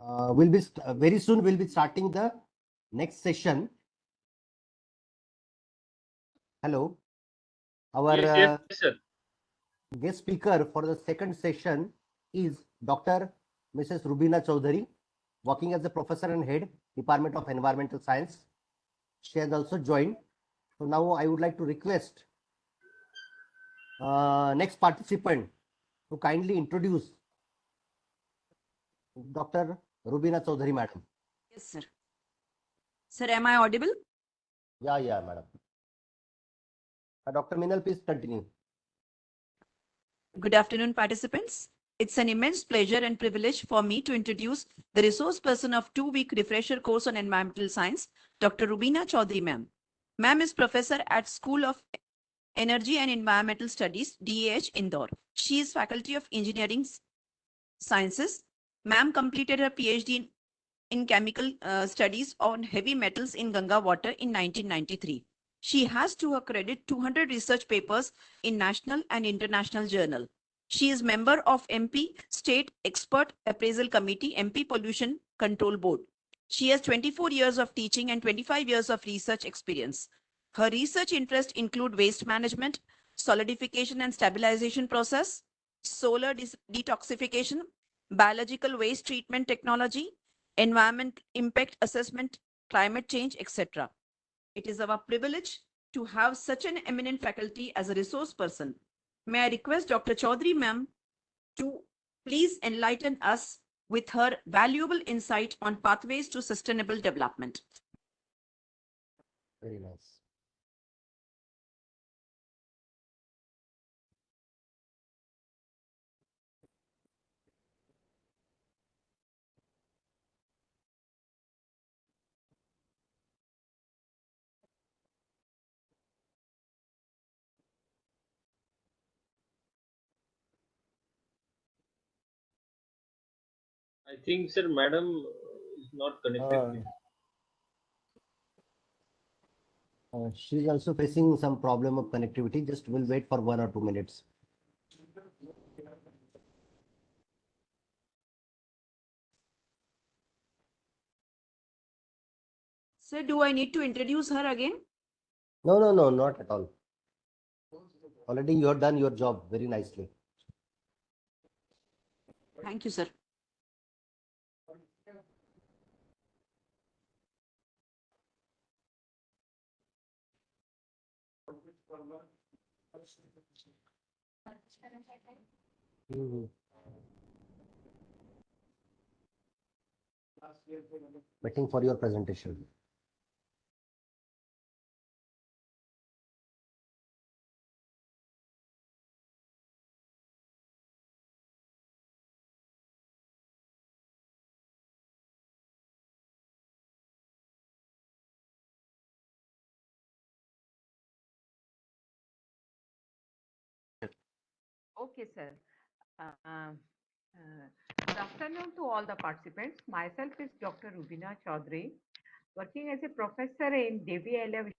Very soon we'll be starting the next session. Hello. Our Yes, sir. guest speaker for the second session is Dr. Mrs. Rubina Chaudhary, working as a professor and head, Department of Environmental Science. She has also joined. So now I would like to request next participant to kindly introduce Dr. Rubina Chaudhary, madam. Yes, sir. Sir, am I audible? Yeah, madam. Dr. Minal, please continue. Good afternoon, participants. It's an immense pleasure and privilege for me to introduce the resource person of 2-week refresher course on environmental science, Dr. Rubina Chaudhary, ma'am. Ma'am is professor at School of Energy and Environmental Studies, DAH, Indore. She is Faculty of Engineering Sciences. Ma'am completed her PhD in Chemical Studies on Heavy Metals in Ganga Water in 1993. She has to her credit 200 research papers in national and international journal. She is member of MP State Expert Appraisal Committee, MP Pollution Control Board. She has 24 years of teaching and 25 years of research experience. Her research interests include waste management, solidification and stabilization process, solar detoxification, biological waste treatment technology, environment impact assessment, climate change, etc. It is our privilege to have such an eminent faculty as a resource person. May I request Dr. Chaudhary ma'am to please enlighten us with her valuable insight on pathways to sustainable development. Very nice. I think, sir, madam is not connected. She is also facing some problem of connectivity. Just we'll wait for 1 or 2 minutes. Sir, do I need to introduce her again? No, not at all. Already you have done your job very nicely. Thank you, sir. Waiting for your presentation. Okay, sir. Good afternoon to all the participants. Myself is Dr. Rubina Chaudhary, working as a professor in Devi LF.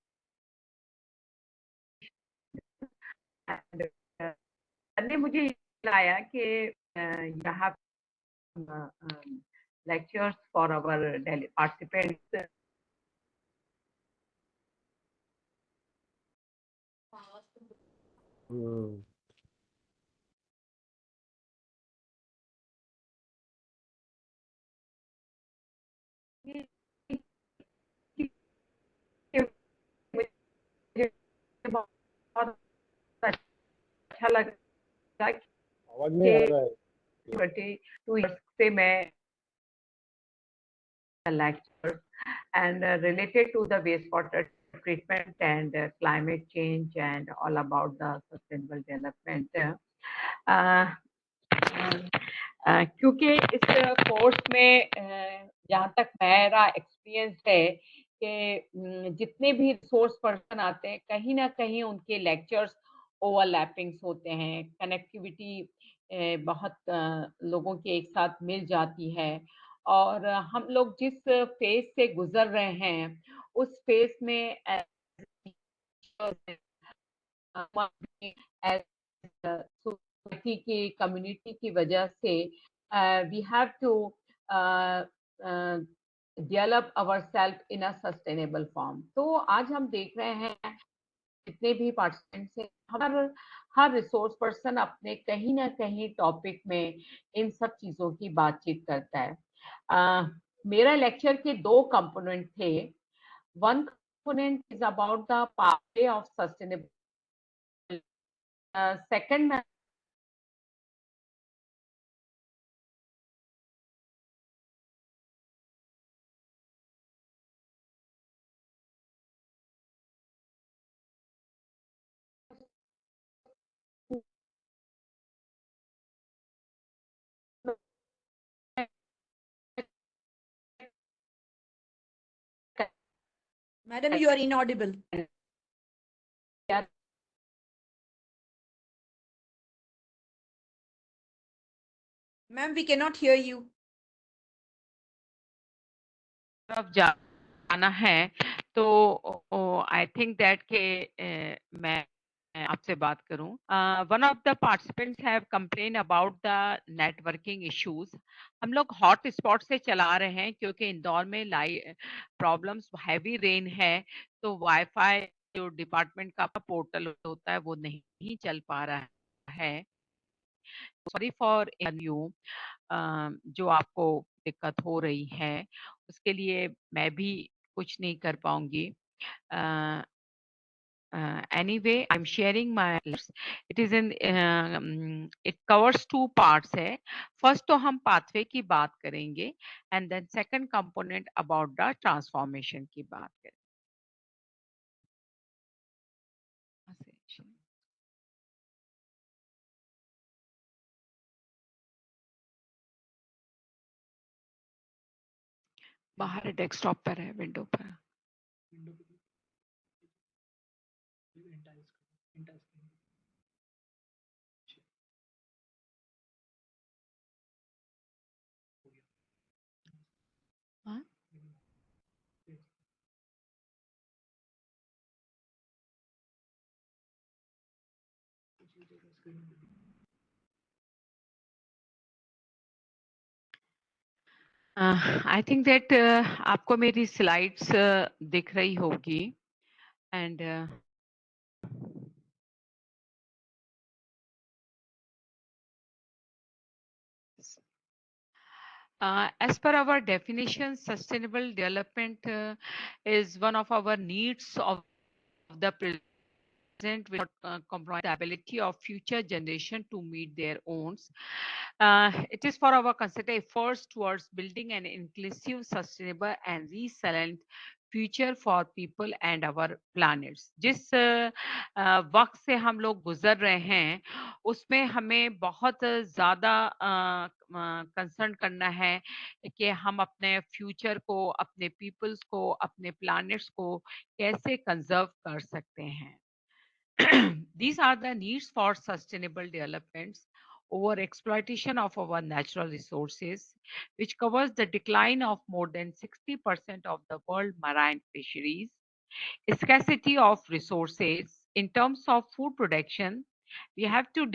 And ने मुझे लाया कि यहाँ lectures for our participants. बहुत अच्छा लगा आवाज नहीं आ रहा है 22 years से मैं lectures and related to the wastewater treatment and climate change and all about the sustainable development. क्योंकि इस कोर्स में जहाँ तक मेरा एक्सपीरियंस है कि जितने भी रिसोर्स पर्सन आते हैं कहीं ना कहीं उनके लेक्चर्स ओवरलैपिंग्स होते हैं, कनेक्टिविटी बहुत लोगों के एक साथ मिल जाती है और हम लोग जिस फेज से गुजर रहे हैं उस फेज में सोसाइटी की कम्युनिटी की वजह से we have to develop our self in a sustainable form. तो आज हम देख रहे हैं जितने भी पार्टिसिपेंट्स हैं, हर रिसोर्स पर्सन अपने कहीं ना कहीं टॉपिक में इन सब चीजों की बातचीत करता है। मेरा लेक्चर के दो कंपोनेंट थे। One component is about the pathway of sustainable, second Madam, you are inaudible. Ma'am, we cannot hear you. तरफ जाना है, तो आई थिंक दैट के मैं आपसे बात करूं। One of the participants have complain about the networking issues. हम लोग हॉट स्पॉट से चला रहे हैं क्योंकि इंदौर में प्रॉब्लम्स, हैवी रेन है, तो वाईफाई जो डिपार्टमेंट का पोर्टल होता है वो नहीं चल पा रहा है। सॉरी फॉर यू, जो आपको दिक्कत हो रही है उसके लिए मैं भी कुछ नहीं कर पाऊंगी। Anyway I am sharing my, it is in, it covers two parts है। फर्स्ट तो हम पाथवे की बात करेंगे and then second component about the transformation की बात करेंगे। बाहर डेस्कटॉप पर है, विंडो पर। हाँ? आई थिंक दैट आपको मेरी स्लाइड्स दिख रही होगी and as per our definition, sustainable development is one of our needs of the present will not compromise the ability of future generation to meet their own. It is for our considered efforts towards building an inclusive, sustainable and resilient future for people and our planets. जिस वक्त से हम लोग गुजर रहे हैं उसमें हमें बहुत ज़्यादा कंसर्न करना है कि हम अपने फ्यूचर को, अपने पीपल्स को, अपने प्लैनेट्स को कैसे कंजर्व कर सकते हैं। These are the needs for sustainable developments: over exploitation of our natural resources, which covers the decline of more than 60% of the world marine fisheries; scarcity of resources in terms of food production. We have to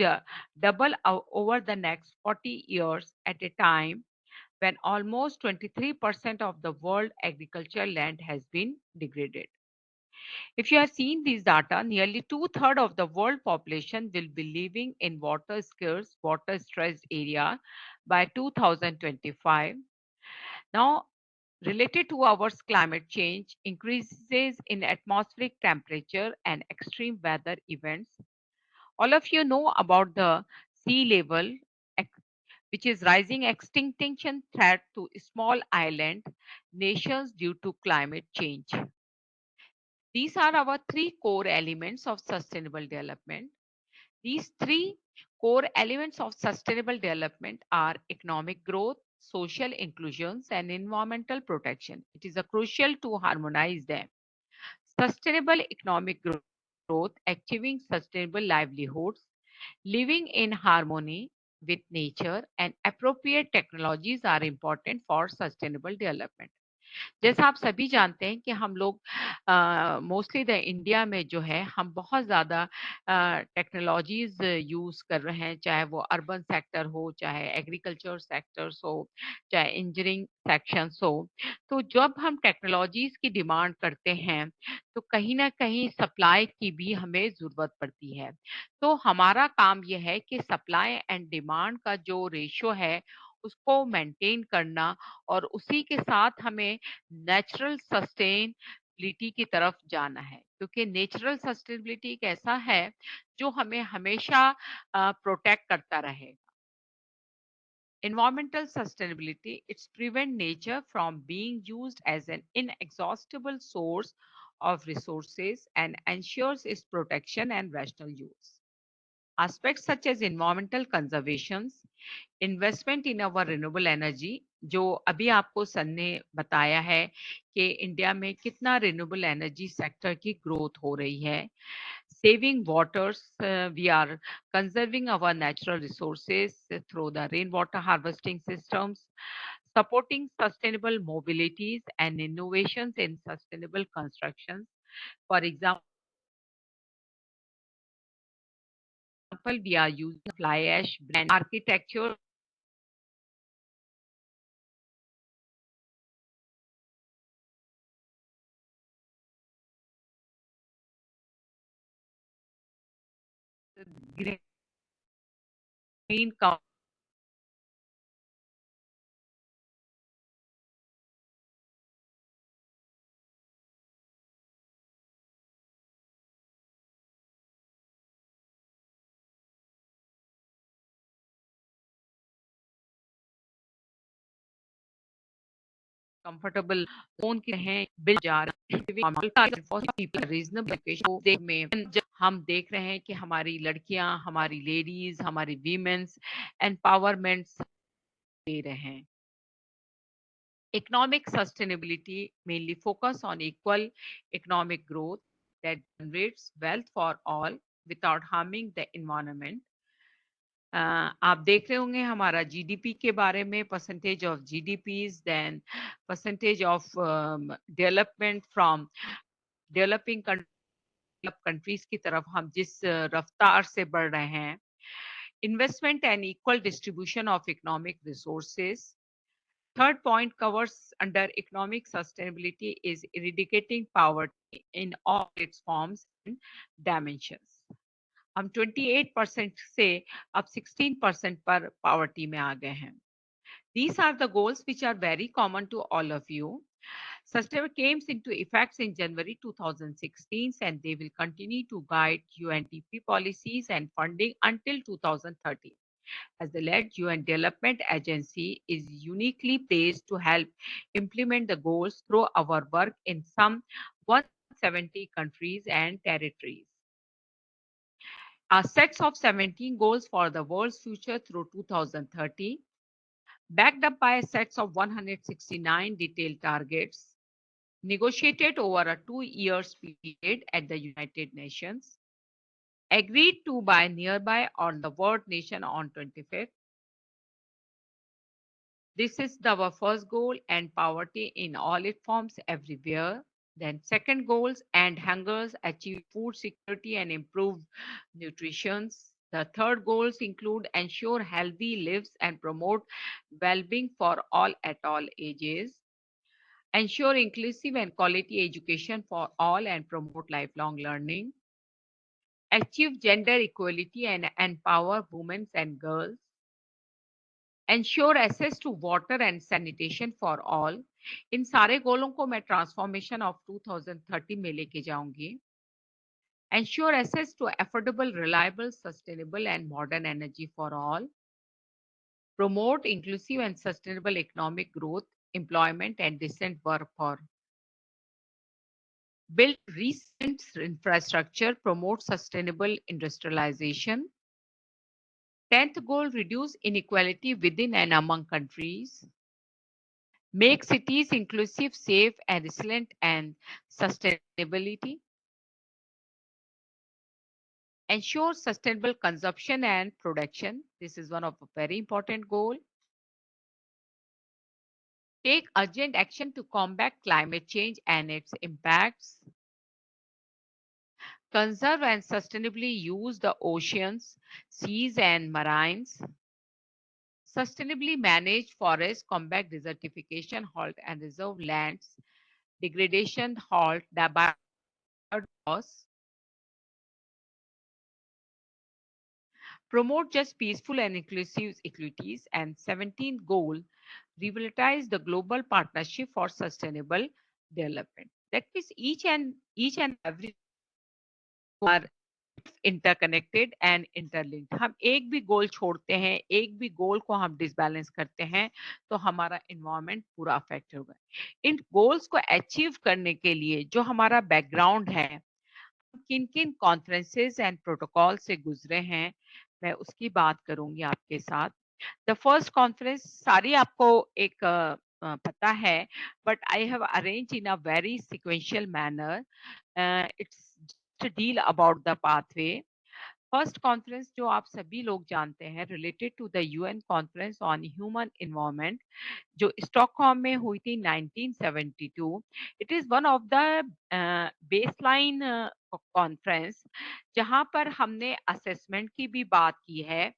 double over the next 40 years at a time when almost 23% of the world agricultural land has been degraded. If you have seen these data, nearly two-thirds of the world population will be living in water scarce, water stressed area by 2025. Now, related to our climate change, increases in atmospheric temperature and extreme weather events. All of you know about the sea level, which is rising extinction threat to small island nations due to climate change. These are our three core elements of sustainable development. These three core elements of sustainable development are economic growth, social inclusions, and environmental protection. It is crucial to harmonize them. Sustainable economic growth, achieving sustainable livelihoods, living in harmony with nature, and appropriate technologies are important for sustainable development. जैसा आप सभी जानते हैं कि हम लोग mostly the India में जो है हम बहुत ज़्यादा टेक्नोलॉजीज़ यूज़ कर रहे हैं, चाहे वो अर्बन सेक्टर हो, चाहे एग्रीकल्चर सेक्टर्स हो, चाहे इंजीनियरिंग सेक्शंस हो। तो जब हम टेक्नोलॉजीज़ की डिमांड करते हैं, तो कहीं न कहीं सप्लाई की भी हमें ज़रूरत पड़ती है। तो हमारा काम ये है कि सप्लाई एंड डिमांड का जो रेशियो है, उसको मेंटेन करना और उसी के साथ हमें नेचुरल सस्टेनेबिलिटी की तरफ जाना है, क्योंकि नेचुरल सस्टेनेबिलिटी एक ऐसा है जो हमें हमेशा प्रोटेक्ट करता रहेगा। Environmental sustainability, it's prevent nature from being used as an inexhaustible source of resources and ensures its protection and rational use. Aspects such as environmental conservation, investment in our renewable energy, जो अभी आपको सन ने बताया है कि India में कितना renewable energy sector की ग्रोथ हो रही है। Saving waters, we are conserving our natural resources through the rain water harvesting systems, supporting sustainable mobilities and innovations in sustainable construction. For example, we are using fly ash brand architecture green comfortable phone की हैं bill जा रहे reasonable में जब हम देख रहे हैं कि हमारी लड़कियां, हमारी लेडीज, हमारी वीमेंस एम्पावरमेंट दे रहे हैं। Economic sustainability mainly focus on equal economic growth that generates wealth for all without harming the environment. आप देख रहे होंगे हमारा जीडीपी के बारे में, percentage of GDPs, then percentage of development from developing countries की तरफ हम जिस रफ्तार से बढ़ रहे हैं। Investment and equal distribution of economic resources. Third point covers under economic sustainability is eradicating poverty in all its forms and dimensions. हम 28% से अब 16% पर पावर्टी में आ गए हैं। These are the goals which are very common to all of you. Sustainable came into effect in January 2016 and they will continue to guide UNDP policies and funding until 2030. As the led UN Development Agency is uniquely placed to help implement the goals through our work in some 170 countries and territories. Our sets of 17 goals for the world's future through 2030, backed up by sets of 169 detailed targets, negotiated over a 2 years period at the United Nations, agreed to by nearby on the World Nation on 25th. This is our first goal, and poverty in all its forms everywhere. Then second goals, and hungers, achieve food security and improve nutrition. The third goals include ensure healthy lives and promote well-being for all at all ages. Ensure inclusive and quality education for all and promote lifelong learning. Achieve gender equality and empower women and girls. Ensure access to water and sanitation for all. इन सारे गोलों को मैं transformation of 2030 में लेके जाऊंगी. Ensure access to affordable, reliable, sustainable and modern energy for all. Promote inclusive and sustainable economic growth, employment and decent work for. Build recent infrastructure, promote sustainable industrialization. 10th goal, reduce inequality within and among countries. Make cities inclusive, safe, and resilient and sustainability. Ensure sustainable consumption and production. This is one of a very important goal. take urgent action to combat climate change and its impacts, conserve and sustainably use the oceans, seas, and marines, sustainably manage forests, combat desertification, halt and reserve lands, degradation, halt the biodiversity loss, promote just peaceful and inclusive equities, and 17th goal, revitalize the global partnership for sustainable development. That means each and every are interconnected and interlinked. हम एक भी गोल छोड़ते हैं, एक भी गोल को हम disbalance करते हैं, तो हमारा इन्वायरमेंट पूरा अफेक्ट होगा. इन गोल्स को अचीव करने के लिए जो हमारा बैकग्राउंड है, किन किन कॉन्फ्रेंसेस एंड प्रोटोकॉल से गुजरे हैं, मैं उसकी बात करूंगी आपके साथ. द फर्स्ट कॉन्फ्रेंस सारी आपको एक पता है, but I have arrange in a very sequential manner. It's just deal about the pathway. First conference जो आप सभी लोग जानते हैं, related to the UN conference on human environment, जो स्टॉकहोम में हुई थी 1972. It is one of the baseline conference, जहां पर हमने असेसमेंट की भी बात की है,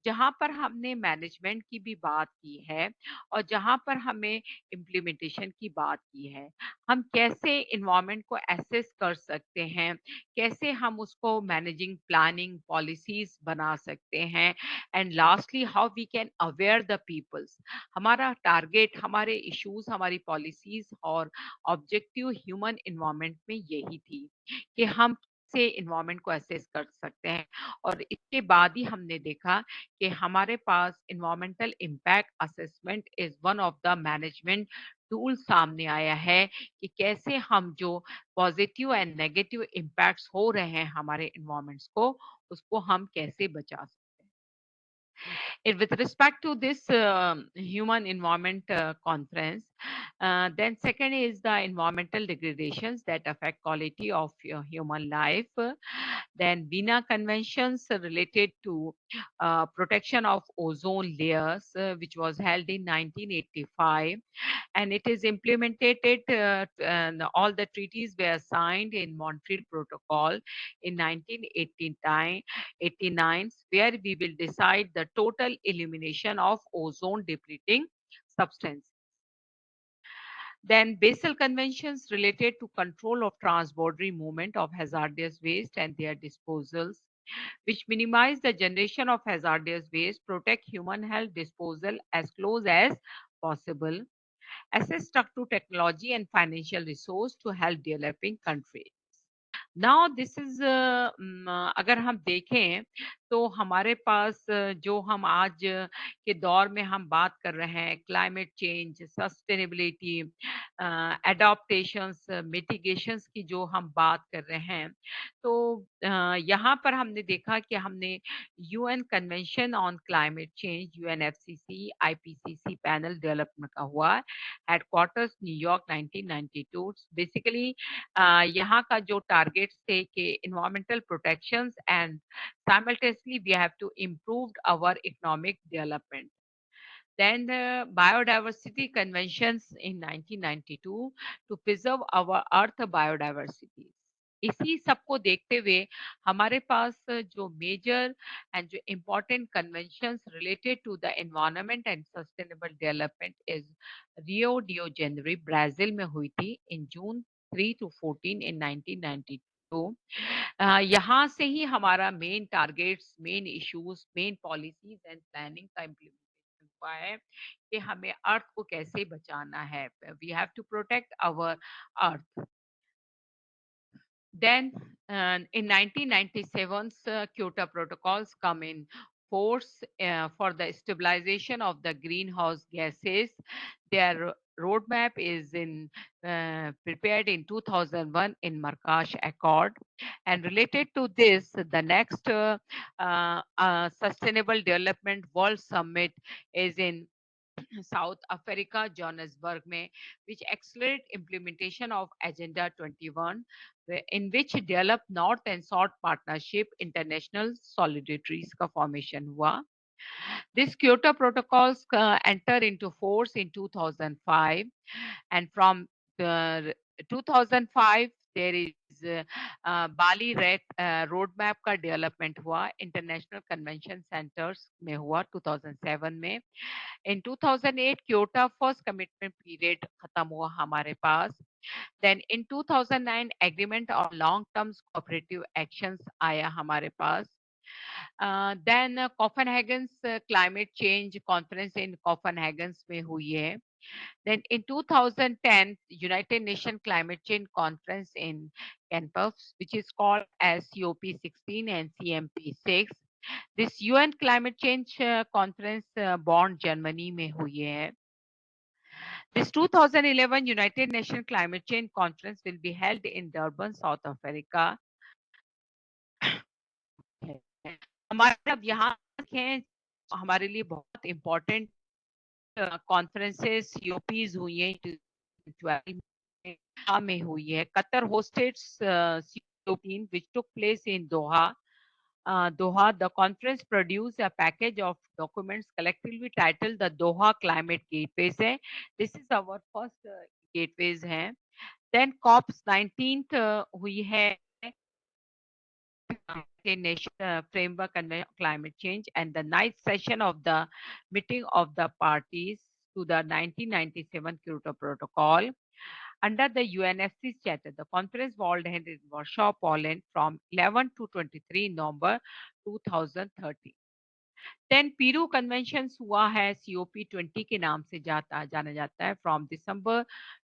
जहां पर हमने मैनेजमेंट की भी बात की है, और जहां पर हमें इम्प्लीमेंटेशन की बात की है. हम कैसे इन्वायरमेंट को एसेस कर सकते हैं, कैसे हम उसको मैनेजिंग प्लानिंग पॉलिसीज बना सकते हैं, and lastly how we can aware the peoples. हमारा टारगेट, हमारे इश्यूज, हमारी पॉलिसीज और ऑब्जेक्टिव ह्यूमन इन्वायरमेंट में यही थी कि हम से इन्वायरमेंट को असेस कर सकते हैं. और इसके बाद ही हमने देखा कि हमारे पास environmental impact assessment is one of the management tool सामने आया है, कि कैसे हम जो पॉजिटिव एंड नेगेटिव इम्पैक्ट्स हो रहे हैं हमारे इन्वायरमेंट्स को, उसको हम कैसे बचा सकते हैं. With respect to this human environment conference, then second is the environmental degradations that affect quality of human life. Then Vina conventions related to protection of ozone layers, which was held in 1985, and it is implemented, and all the treaties were signed in Montreal Protocol in 1989, where we will decide the total elimination of ozone depleting substances. Then Basel Conventions related to control of transboundary movement of hazardous waste and their disposals, which minimize the generation of hazardous waste, protect human health, disposal as close as possible, assess stuck to technology and financial resource to help developing countries. Now this is, अगर हम देखें तो हमारे पास जो हम आज के दौर में हम बात कर रहे हैं, climate change, sustainability, adaptations, mitigations की जो हम बात कर रहे हैं, तो यहाँ पर हमने देखा कि हमने UN convention on climate change, UNFCCC IPCC panel development का हुआ, हेडक्वार्टर्स न्यूयॉर्क 1992. बेसिकली यहाँ का जो टारगेट्स थे कि environmental protections and simultaneously we have to improve our economic development. Then the biodiversity conventions in 1992 to preserve our earth biodiversity. इसी सबको देखते हुए हमारे पास जो मेजर एंड जो important conventions related to the environment and sustainable development is Rio de Janeiro Brazil में हुई थी इन जून 3 to 14 in 1992. यहाँ से ही हमारा main targets, main issues, main policies and planning का इम्प्लीमेंटेशन हुआ है कि हमें अर्थ को कैसे बचाना है. We have to protect our earth. Then in 1997, Kyoto protocols come in force for the stabilization of the greenhouse gases. Their roadmap is prepared in 2001 in Marrakesh Accord. And related to this, the next Sustainable Development World Summit is in South Africa, Johannesburg में, which accelerate implementation of Agenda 21, in which develop North and South Partnership International Solidaries का formation हुआ. These Kyoto protocols enter into force in 2005, and from the 2005 there is Bali Red roadmap का development हुआ international convention centres में हुआ 2007 में. In 2008 Kyoto first commitment period खत्म हुआ हमारे पास. Then in 2009 agreement on long term cooperative actions आया हमारे पास. Then Copenhagen's climate change conference in Copenhagen में हुई है. Then in 2010, United Nations Climate Change Conference in Campus, which is called as COP16 and CMP6. This UN Climate Change Conference Bonn, Germany में हुई है. This 2011 United Nations Climate Change Conference will be held in Durban, South Africa. हमारे अब यहाँ हैं हमारे लिए बहुत इम्पोर्टेंट कॉन्फ्रेंसेस यूपीज हुई हैं 2012 में हुई है. Qatar hosted COP which took place in Doha. The conference produced a package of documents collectively titled the Doha Climate Gateways. This is our first gateways है. Then COPs 19 हुई है Nation Framework on Climate Change, and the ninth session of the meeting of the parties to the 1997 Kyoto Protocol. Under the UNFCCC charter, the conference was held in Warsaw, Poland from 11 to 23 November 2030. Then Peru Conventions हुआ है COP20 के नाम से जाना जाता है. From December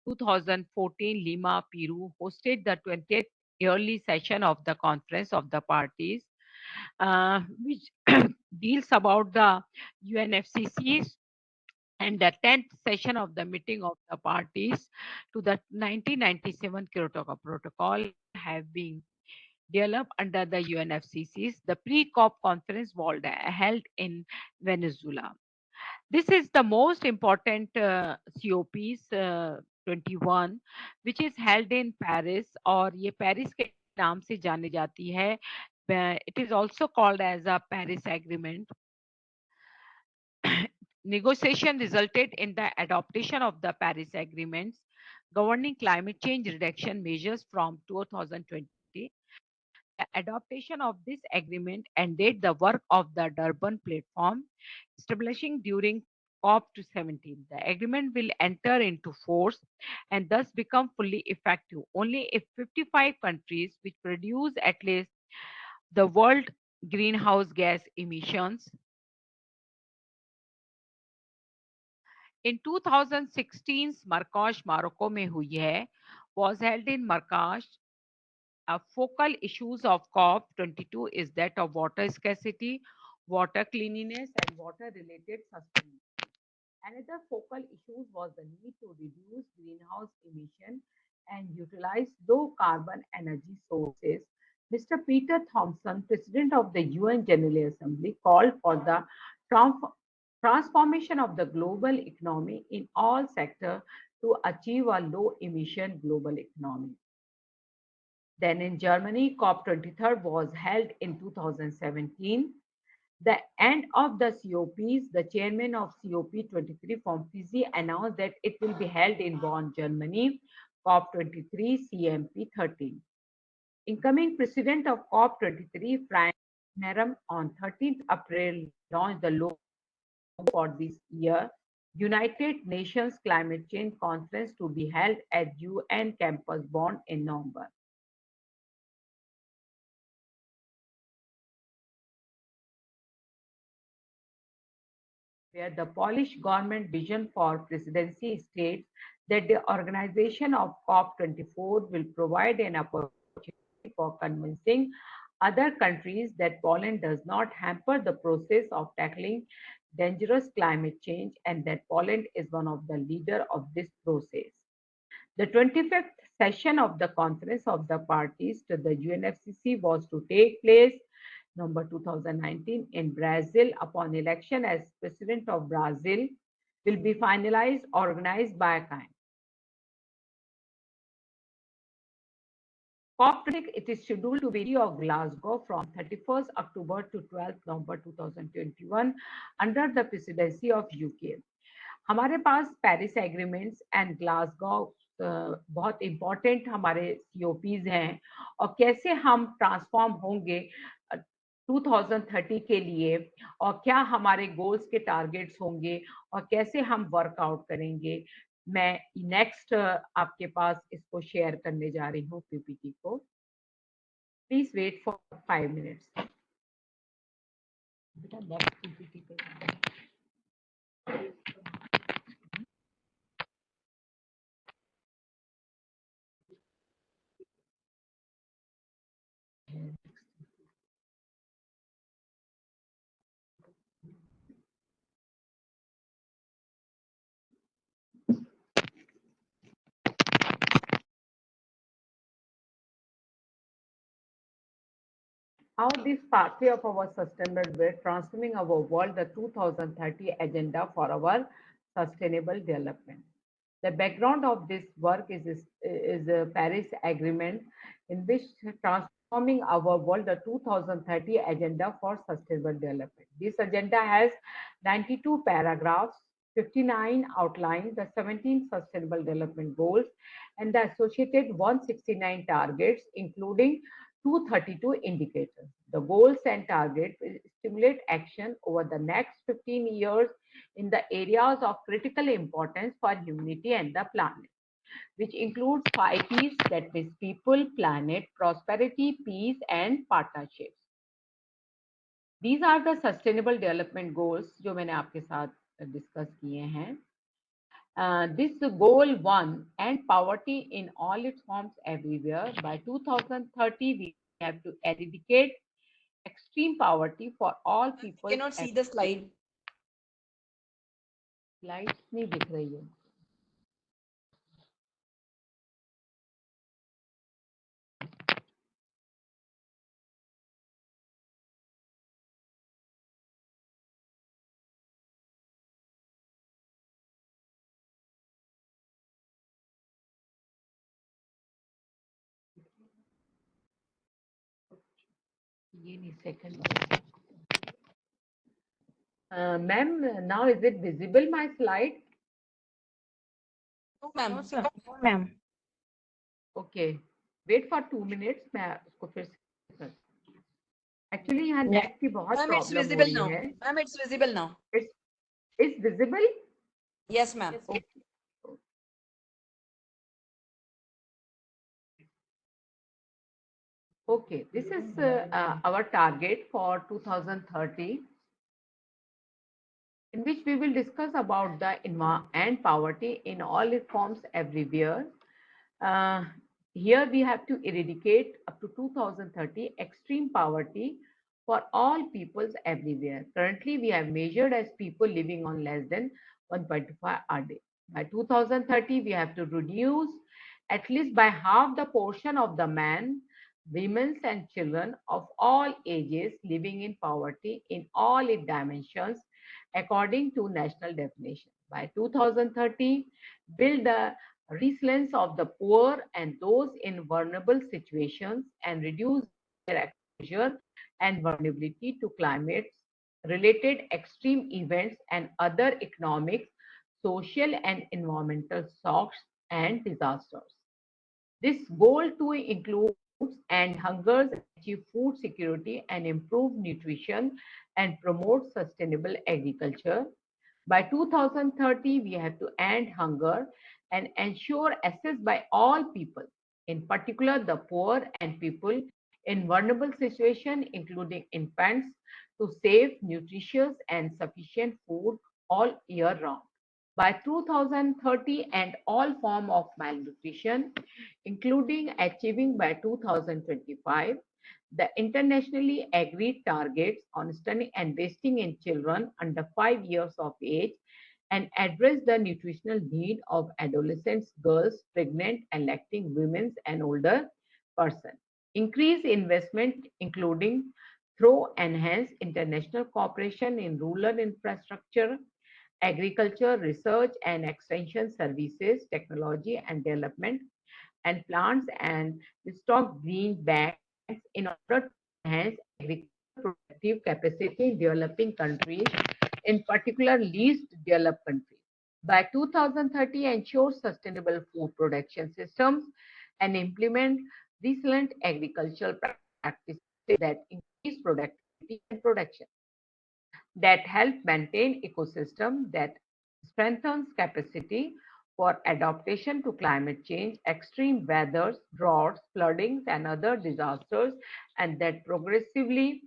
2014, Lima, Peru hosted the 20th yearly session of the Conference of the Parties, which deals about the UNFCCC's and the 10th session of the meeting of the parties to the 1997 Kyoto Protocol have been developed under the UNFCCC's. The pre-COP conference was held in Venezuela. This is the most important COPs 21, which is held in Paris, और ये Paris के नाम से जाने जाती है. It is also called as a Paris Agreement. Negotiation resulted in the adoption of the Paris Agreements governing climate change reduction measures from 2020. The adoption of this agreement ended the work of the Durban platform, establishing during COP17. The agreement will enter into force and thus become fully effective only if 55 countries which produce at least the world greenhouse gas emissions. In 2016, Marrakesh, Morocco में हुई है, was held in Marrakesh. Focal issues of COP22 is that of water scarcity, water cleanliness, and water-related sustainability. Another focal issue was the need to reduce greenhouse emission and utilize low-carbon energy sources. Mr. Peter Thompson, President of the UN General Assembly, called for the transformation of the global economy in all sectors to achieve a low-emission global economy. Then in Germany, COP23 was held in 2017. The end of the COPs, the chairman of COP23 from Fiji announced that it will be held in Bonn, Germany, COP23 CMP13. Incoming president of COP23, Frank Merham, on 13th April launched the logo for this year, United Nations Climate Change Conference to be held at UN Campus Bonn in November. Where the Polish government vision for presidency states that the organization of COP24 will provide an opportunity for convincing other countries that Poland does not hamper the process of tackling dangerous climate change and that Poland is one of the leaders of this process. The 25th session of the Conference of the Parties to the UNFCCC was to take place November 2019 in Brazil upon election as President of Brazil will be finalized, organized by a kind. COP26, it is scheduled to be of Glasgow from 31st October to 12th November 2021 under the presidency of UK. हमारे पास Paris agreements and Glasgow बहुत important हमारे सीओपीज हैं और कैसे हम transform होंगे 2030 के लिए और क्या हमारे गोल्स के टारगेट्स होंगे और कैसे हम वर्कआउट करेंगे। मैं नेक्स्ट आपके पास इसको शेयर करने जा रही हूँ पीपीटी को। Please wait for 5 minutes. बेटा नेक्स्ट पीपीटी पे how this pathway of our sustainable way transforming our world, the 2030 agenda for our sustainable development. The background of this work is a Paris Agreement in which transforming our world, the 2030 agenda for sustainable development. This agenda has 92 paragraphs, 59 outlines, the 17 sustainable development goals, and the associated 169 targets, including 232 indicators. The goals and targets will stimulate action over the next 15 years in the areas of critical importance for humanity and the planet, which includes 5 P's, that means people, planet, prosperity, peace, and partnerships. These are the sustainable development goals जो मैंने आपके साथ discuss किए हैं. This goal 1, end poverty in all its forms everywhere. By 2030, we have to eradicate extreme poverty for all people. I cannot see the slide. Slides नहीं दिख रही है. ये नहीं second. Ma'am, now is it visible my slide? No, ma'am. No, sir. No, ma'am. Okay. Wait for 2 minutes. मैं उसको फिर से Actually यहाँ Yeah. नेट की बहुत Ma'am, it's प्रॉब्लम हो visible रही now. है. Ma'am, it's visible now. It's visible? Yes, ma'am. Okay. Okay, this is our target for 2030, in which we will discuss about the and poverty in all its forms everywhere. Uh, Here we have to eradicate up to 2030 extreme poverty for all peoples everywhere. Currently, we have measured as people living on less than 1.5 a day. By 2030, we have to reduce at least by half the portion of the men, women, and children of all ages living in poverty in all its dimensions according to national definition. By 2030, build the resilience of the poor and those in vulnerable situations and reduce their exposure and vulnerability to climate related extreme events and other economic, social, and environmental shocks and disasters. This goal too includes end hunger, achieve food security, and improve nutrition and promote sustainable agriculture. By 2030, we have to end hunger and ensure access by all people, in particular the poor and people in vulnerable situations, including infants, to safe, nutritious, and sufficient food all year round. By 2030, and all form of malnutrition, including achieving by 2025 the internationally agreed targets on stunning and wasting in children under 5 years of age and address the nutritional need of adolescents, girls, pregnant and lacting women and older persons. Increase investment, including through enhanced international cooperation in rural infrastructure, agriculture, research and extension services, technology and development, and plants and stock green banks in order to enhance agricultural productive capacity in developing countries, in particular least developed countries. By 2030, ensure sustainable food production systems and implement resilient agricultural practices that increase productivity and production, that help maintain ecosystem, that strengthens capacity for adaptation to climate change, extreme weathers, droughts, floodings, and other disasters, and that progressively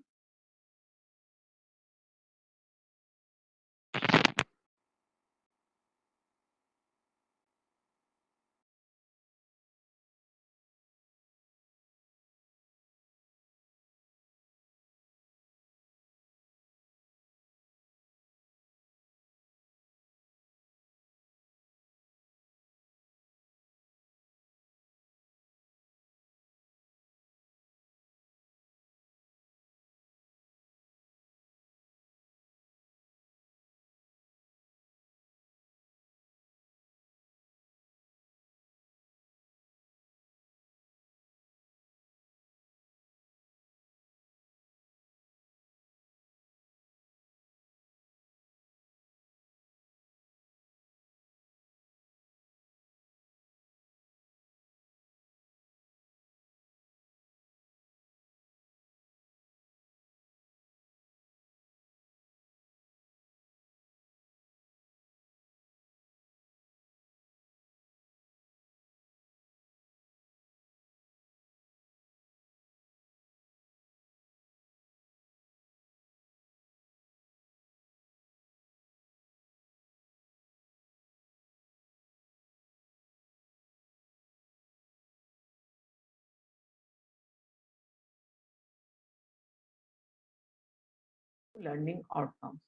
learning outcomes,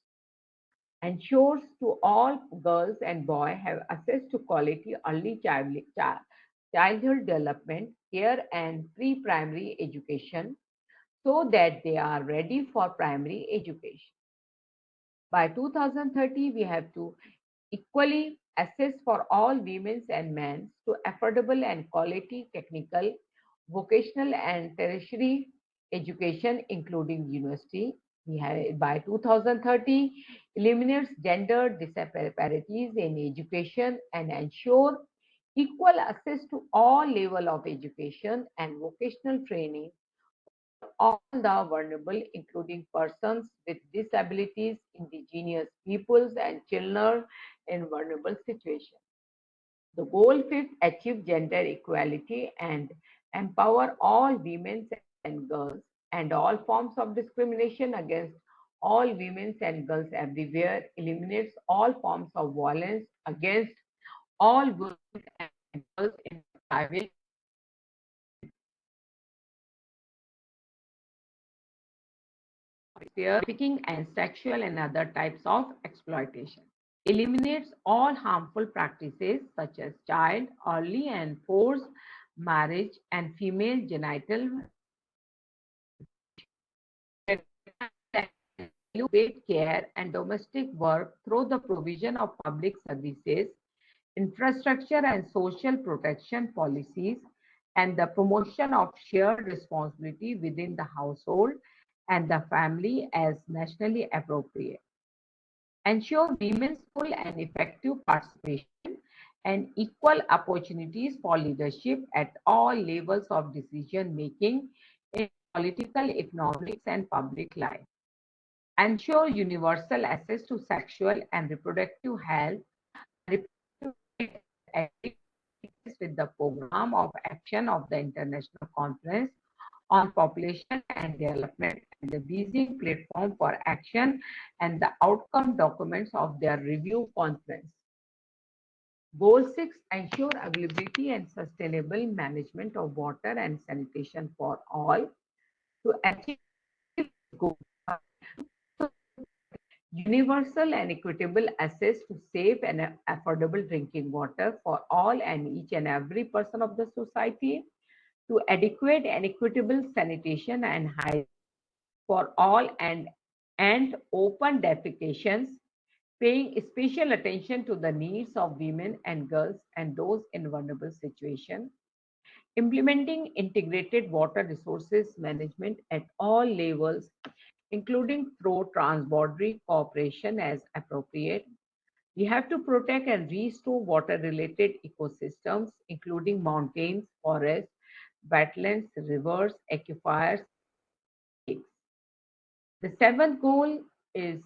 ensures to all girls and boys have access to quality early childhood development, care, and pre-primary education so that they are ready for primary education. By 2030, we have to equally access for all women and men to affordable and quality technical, vocational, and tertiary education, including university. We have, by 2030, eliminates gender disparities in education and ensure equal access to all level of education and vocational training, all the vulnerable, including persons with disabilities, indigenous peoples, and children in vulnerable situations. The goal fifth, achieve gender equality and empower all women and girls, and all forms of discrimination against all women and girls everywhere, eliminates all forms of violence against all women and girls in the private, trafficking, and sexual and other types of exploitation. Eliminates all harmful practices such as child, early and forced marriage, and female genital paid care and domestic work through the provision of public services, infrastructure and social protection policies, and the promotion of shared responsibility within the household and the family as nationally appropriate. Ensure women's full and effective participation and equal opportunities for leadership at all levels of decision making in political, economics, and public life. Ensure universal access to sexual and reproductive health with the program of action of the International Conference on Population and Development and the Beijing Platform for Action and the outcome documents of their review conference. Goal 6, ensure availability and sustainable management of water and sanitation for all. To achieve goal, universal and equitable access to safe and affordable drinking water for all and each and every person of the society, to adequate and equitable sanitation and hygiene for all and open defecations, paying special attention to the needs of women and girls and those in vulnerable situations, Implementing integrated water resources management at all levels, including through transboundary cooperation as appropriate. We have to protect and restore water-related ecosystems, including mountains, forests, wetlands, rivers, aquifers, lakes. The seventh goal is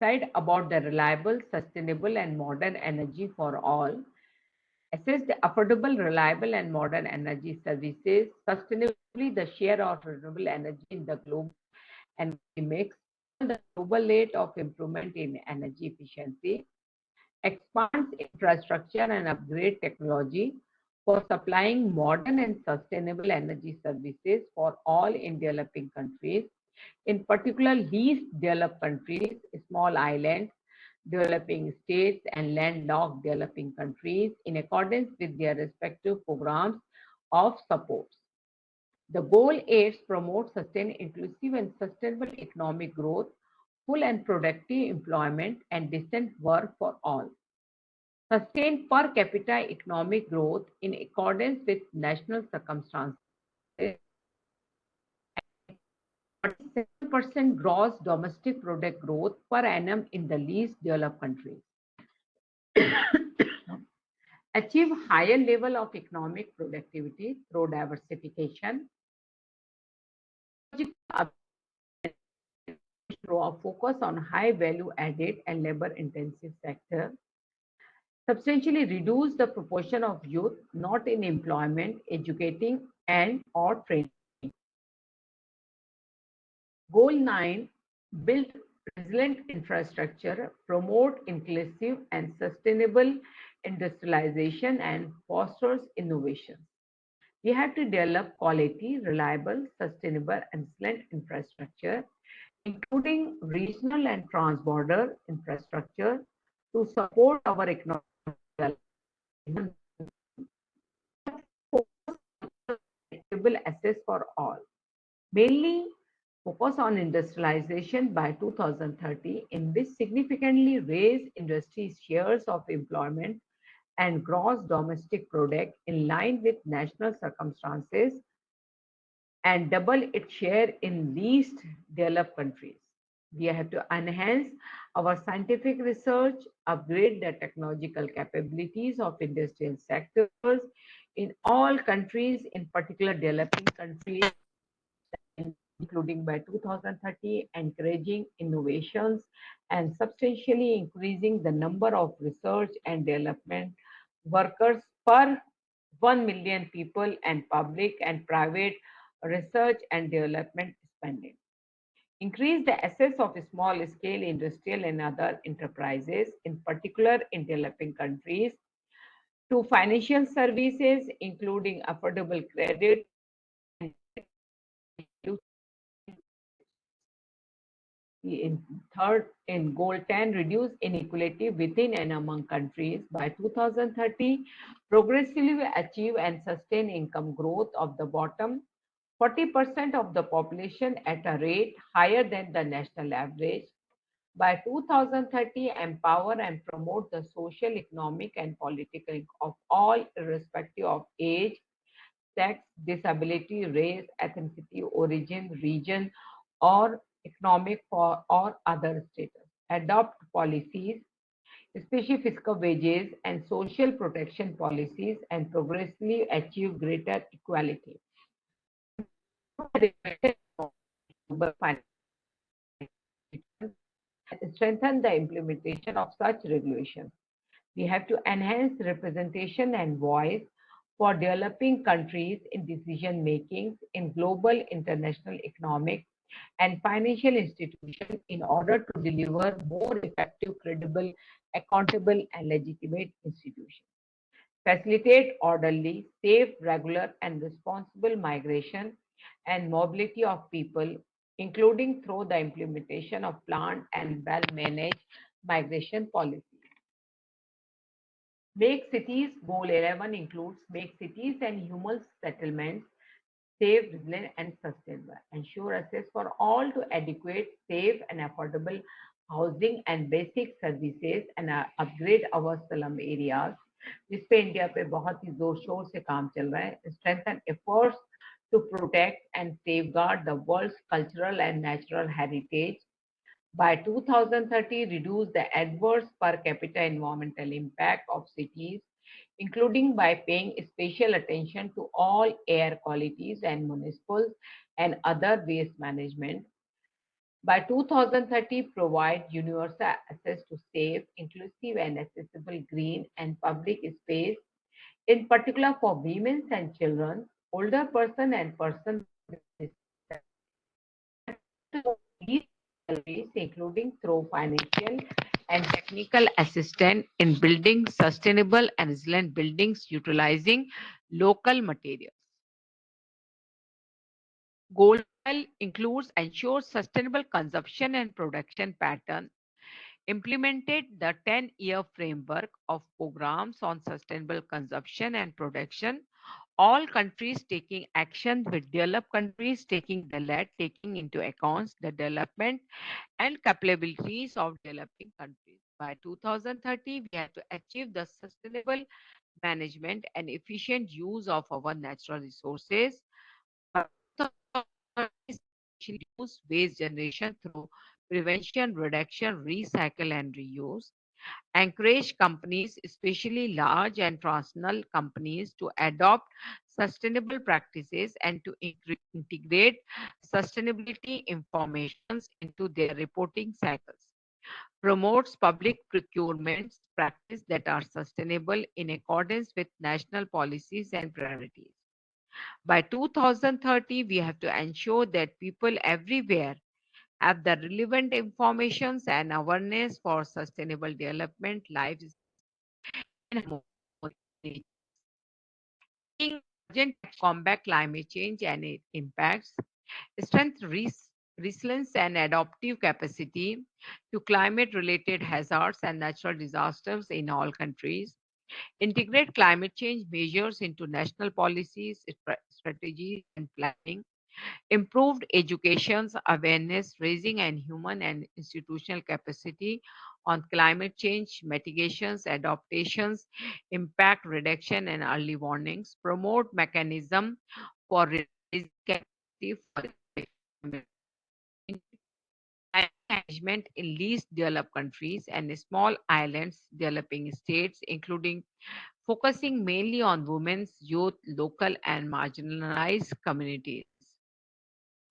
decide about the reliable, sustainable, and modern energy for all. Assess the affordable, reliable, and modern energy services. Sustainably, the share of renewable energy in the global energy mix. The global rate of improvement in energy efficiency. Expands infrastructure and upgrade technology for supplying modern and sustainable energy services for all in developing countries, in particular least developed countries, small islands, developing states, and landlocked developing countries in accordance with their respective programs of support. The goal is promote sustained, inclusive, and sustainable economic growth, full and productive employment, and decent work for all. Sustain per capita economic growth in accordance with national circumstances, 47% gross domestic product growth per annum in the least developed countries. Achieve higher level of economic productivity through diversification, through a focus on high value added and labor intensive sector, substantially reduce the proportion of youth not in employment, educating and or training. Goal 9, build resilient infrastructure, promote inclusive and sustainable industrialization and fosters innovation. We have to develop quality, reliable, sustainable and resilient infrastructure, including regional and transborder infrastructure to support our economic development. Access for all. Mainly focus on industrialization by 2030, in which significantly raise industry's shares of employment and gross domestic product in line with national circumstances and double its share in least developed countries. We have to enhance our scientific research, upgrade the technological capabilities of industrial sectors in all countries, in particular developing countries, including by 2030, encouraging innovations and substantially increasing the number of research and development workers per 1 million people and public and private research and development spending. Increase the access of small scale industrial and other enterprises, in particular in developing countries, to financial services, including affordable credit and in third, in goal 10, reduce inequality within and among countries. By 2030, progressively achieve and sustain income growth of the bottom 40% of the population at a rate higher than the national average. By 2030, empower and promote the social, economic, and political of all, irrespective of age, sex, disability, race, ethnicity, origin, region, or economic or other status. Adopt policies, especially fiscal wages and social protection policies, and progressively achieve greater equality. Strengthen the implementation of such regulations. We have to enhance representation and voice for developing countries in decision making in global, international, economic, and financial institutions in order to deliver more effective, credible, accountable, and legitimate institutions. Facilitate orderly, safe, regular, and responsible migration and mobility of people, including through the implementation of planned and well-managed migration policies. Make cities, goal 11 includes make cities and human settlements safe, resilient, and sustainable. Ensure access for all to adequate, safe, and affordable housing and basic services, and upgrade our slum areas जिस पे India पे बहुत ही जोर शोर से काम चल रहा है. Strengthen efforts to protect and safeguard the world's cultural and natural heritage. By 2030, reduce the adverse per capita environmental impact of cities, including by paying special attention to all air qualities and municipal and other waste management. By 2030, provide universal access to safe, inclusive, and accessible green and public space, in particular for women and children, older person and person with disabilities, including through financial and technical assistance in building sustainable and resilient buildings utilizing local materials. Goal 12 includes ensure sustainable consumption and production pattern, implemented the 10-year framework of programs on sustainable consumption and production, all countries taking action with developed countries taking the lead, taking into account the development and capabilities of developing countries. By 2030, we have to achieve the sustainable management and efficient use of our natural resources. By 2030, reduce waste generation through prevention, reduction, recycle, and reuse. Encourage companies, especially large and transnational companies, to adopt sustainable practices and to integrate sustainability informations into their reporting cycles. Promotes public procurements practice that are sustainable in accordance with national policies and priorities. By 2030, we have to ensure that people everywhere have the relevant informations and awareness for sustainable development, lives, and harmony. Taking urgent combat climate change and its impacts, strength resilience and adaptive capacity to climate-related hazards and natural disasters in all countries, integrate climate change measures into national policies, strategies, and planning, improved education's awareness raising and human and institutional capacity on climate change mitigations, adaptations, impact reduction, and early warnings, promote mechanism for raising capacity for management in least developed countries and small islands developing states, including focusing mainly on women's, youth, local, and marginalized communities.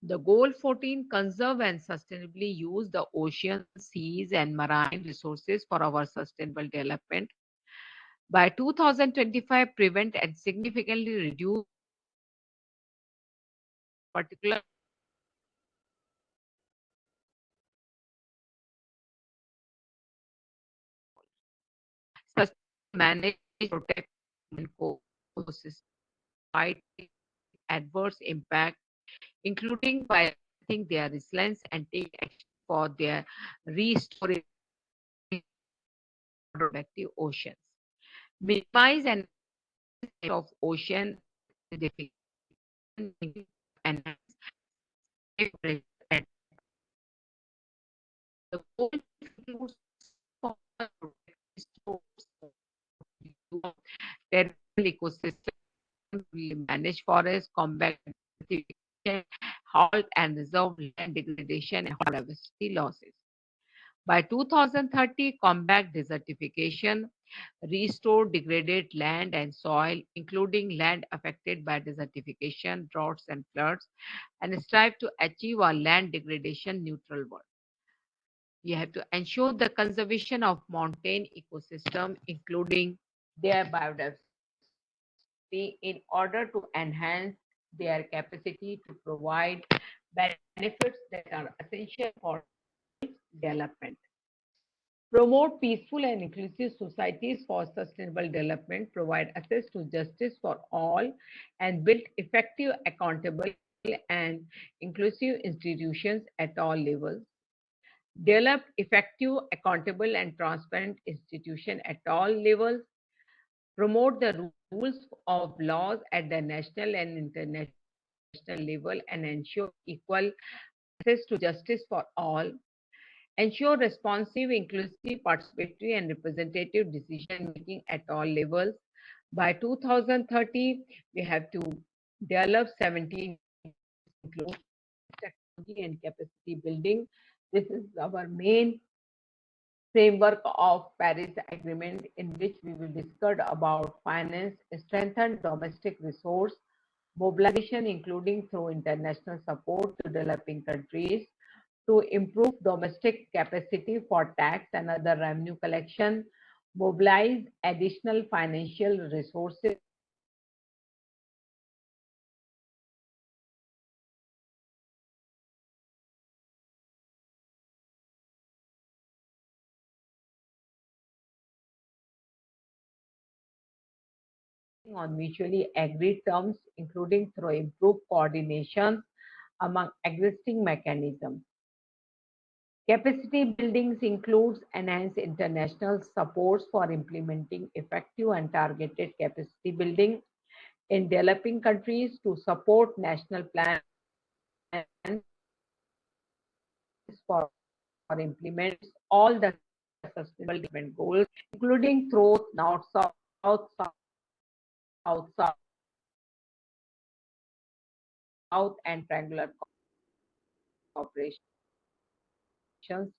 The goal 14 conserve and sustainably use the oceans, seas, and marine resources for our sustainable development. By 2025, prevent and significantly reduce particular sustain, manage, protect, and ecosystem, fight adverse impact, including by strengthening their resilience and take action for their restoring productive oceans. Minimize and of ocean acidification and the goal includes territorial ecosystem, manage forests, combat desertification, halt and resolve land degradation and biodiversity losses. By 2030, combat desertification, restore degraded land and soil, including land affected by desertification, droughts, and floods, and strive to achieve a land degradation neutral world. We have to ensure the conservation of mountain ecosystem, including their biodiversity, in order to enhance their capacity to provide benefits that are essential for development. Promote peaceful and inclusive societies for sustainable development, provide access to justice for all, and build effective, accountable, and inclusive institutions at all levels. Develop effective, accountable, and transparent institutions at all levels. Promote the rules of laws at the national and international level and ensure equal access to justice for all. ensure responsive, inclusive, participatory, and representative decision making at all levels. By 2030, we have to develop 17 include technology and capacity building. This is our main framework of Paris Agreement, in which we will discuss about finance, strengthen domestic resource, mobilization including through international support to developing countries, to improve domestic capacity for tax and other revenue collection, mobilize additional financial resources on mutually agreed terms, including through improved coordination among existing mechanisms. Capacity buildings includes enhanced international supports for implementing effective and targeted capacity building in developing countries to support national plans for implement all the sustainable development goals, including through North, South, South, and triangular cooperation. From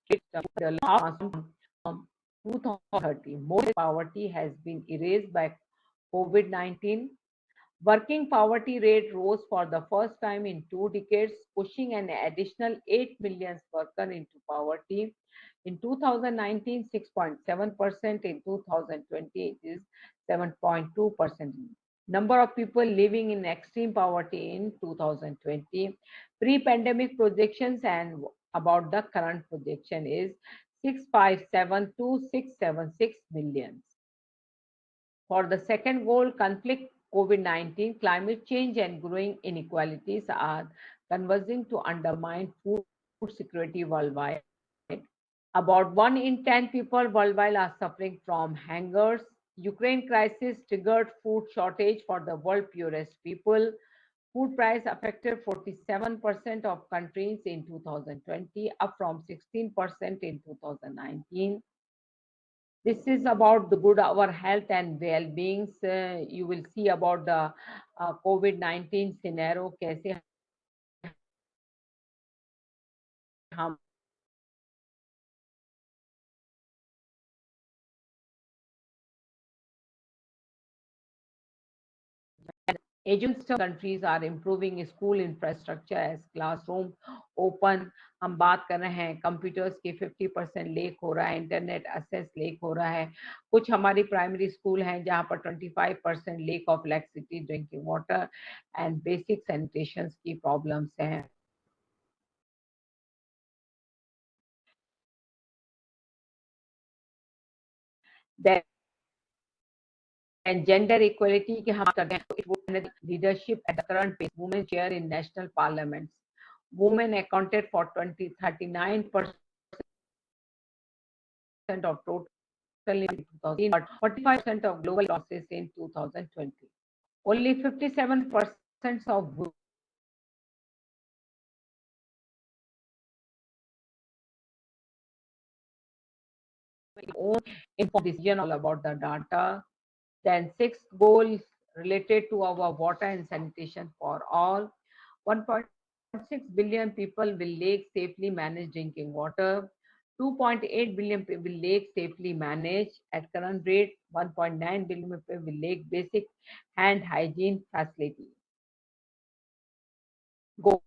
2030, most poverty has been erased by COVID-19. Working poverty rate rose for the first time in 2 decades, pushing an additional 8 million workers into poverty. In 2019, 6.7%. In 2020, it is 7.2%. Number of people living in extreme poverty in 2020. Pre-pandemic projections and about the current projection is 657 to 676 million. For the second goal, conflict, COVID-19, climate change, and growing inequalities are converging to undermine food security worldwide. About 1 in 10 people worldwide are suffering from hungers. Ukraine crisis triggered food shortage for the world's poorest people. Food price affected 47% of countries in 2020, up from 16% in 2019. This is about the good our health and well-beings. You will see about the COVID-19 scenario, कैसे हम Asian countries are improving school infrastructure as classroom open. हम बात कर रहे हैं computers के 50% lake हो रहा है, इंटरनेट एक्सेस लेक हो रहा है. कुछ हमारी प्राइमरी स्कूल हैं जहां पर 25% lake of electricity, drinking water and basic sanitation की प्रॉब्लम्स हैं. And gender equality के हम कर रहे हैं, it would leadership at the current pace, women chair in national parliaments. Women accounted for 39% of total in 2000, but 45% of global losses in 2020. Only 57% of own informed decision all about the data. Then sixth goal is related to our water and sanitation for all. 1.6 billion people will lack safely managed drinking water. 2.8 billion people will lack safely managed at current rate. 1.9 billion people will lack basic hand hygiene facility. Goal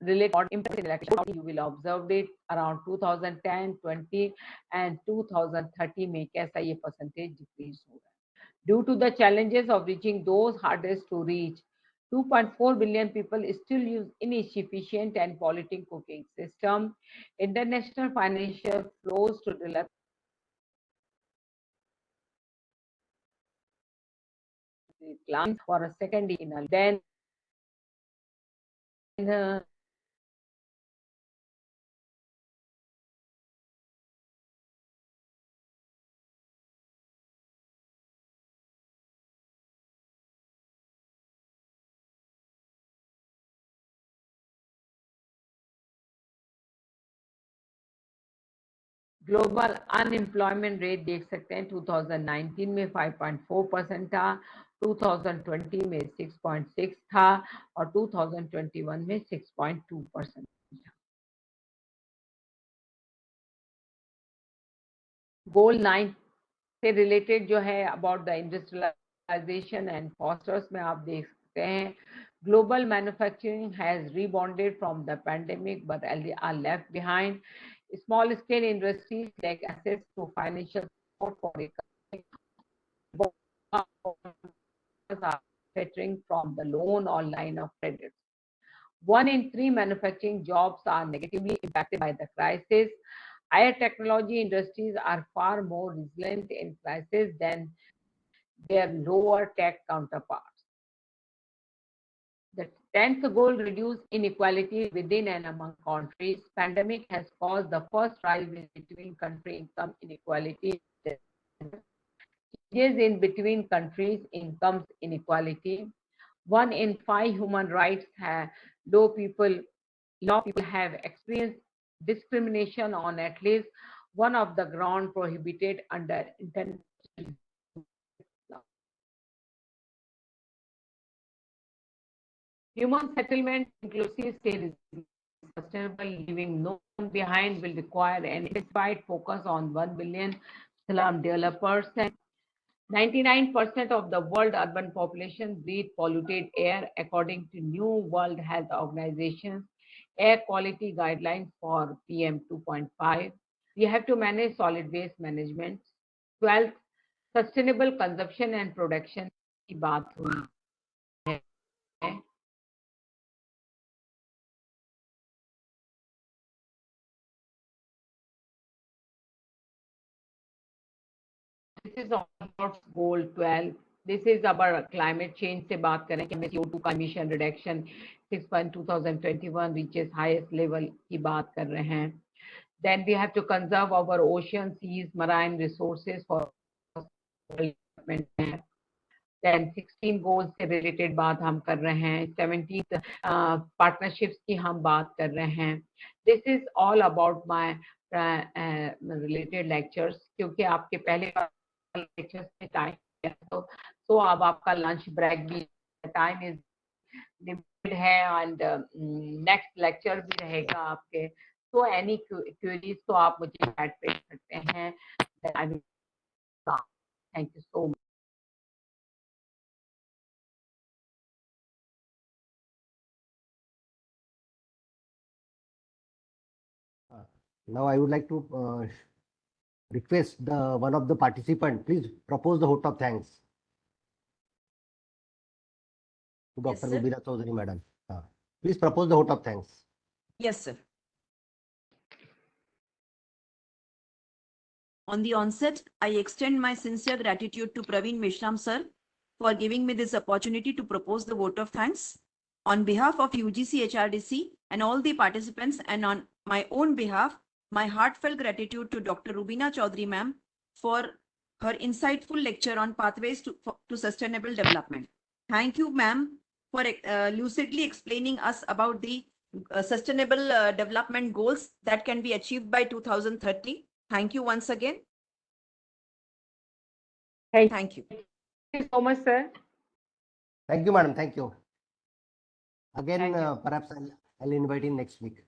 related impact election, you will observe it around 2010, 20 and 2030 में कैसा ये percentage decrease हो रहा है. Due to the challenges of reaching those hardest to reach, 2.4 billion people still use inefficient and polluting cooking system. International financial flows to develop plans for a second in then global unemployment rate देख सकते हैं 2019 में 5.4% था, 2020 में 6.6 था और 2021 में 6.2% था। गोल 9 से रिलेटेड जो है about the industrialization and fosters में आप देख सकते हैं global manufacturing has rebounded from the pandemic but are left behind. Small scale industries lack access to financial support for recovery. Are suffering from the loan or line of credit. 1 in 3 manufacturing jobs are negatively impacted by the crisis. Higher technology industries are far more resilient in crisis than their lower tech counterparts. The 10th goal, reduce inequality within and among countries. Pandemic has caused the first rise in between country income inequality. Changes in between countries incomes inequality. 1 in 5 human rights have law people have experienced discrimination on at least one of the ground prohibited under international law. Human settlement, inclusive scale, sustainable living no one behind will require an intensified focus on 1 billion slum developers. 99% of the world urban population breathe polluted air according to new World Health Organization's air quality guidelines for PM 2.5. We have to manage solid waste management. 12th, sustainable consumption and production की बात हुई है. This is about goal 12. This is our climate change से बात करें कि हमें CO2 का emission reduction 6.2021 reaches highest level की बात कर रहे हैं. Then we have to conserve our ocean, seas, marine resources for development. Then 16 goals से related बात हम कर रहे हैं. 17 partnerships की हम बात कर रहे हैं. This is all about my related lectures क्योंकि आपके पहले lectures में time तो अब आपका lunch break भी time is limited है and next lecture भी रहेगा आपके. So any queries तो आप मुझे chat पे कर सकते हैं. I will start. Thank you so much. Now I would like to request the one of the participant, please propose the vote of thanks to Yes, Dr. sir. Rubina Chaudhary, madam. Please propose the vote of thanks. Yes, sir. On the onset, I extend my sincere gratitude to Praveen Mishram sir for giving me this opportunity to propose the vote of thanks. On behalf of UGC HRDC and all the participants and on my own behalf, my heartfelt gratitude to Dr. Rubina Chaudhary ma'am for her insightful lecture on pathways to sustainable development. Thank you ma'am for lucidly explaining us about the sustainable development goals that can be achieved by 2030. Thank you once again. Thank you. Thank you so much, sir. Thank you, madam. Thank you. Again, Thank you. perhaps I'll invite in next week.